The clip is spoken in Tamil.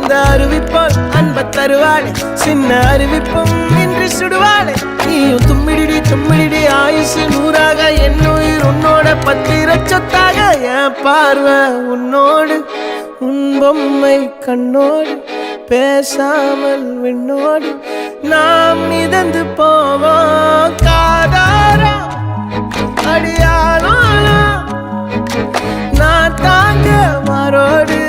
அந்த அறிவிப்பால் அன்ப தருவாளே சின்ன அறிவிப்பும் இன்று சுடுவாளே நீயும் தும்மிடி தும்மிடி ஆயுசு நூறாக என் உயிர் உன்னோட பத்திர சொத்தாக என் பார்வை உன்னோடு உன் பொம்மை கண்ணோடு பேசாமல் விண்ணோடு நாம் மிதந்து போவோம் காதாரா அடியாளோ நான் தாங்க மாறோடு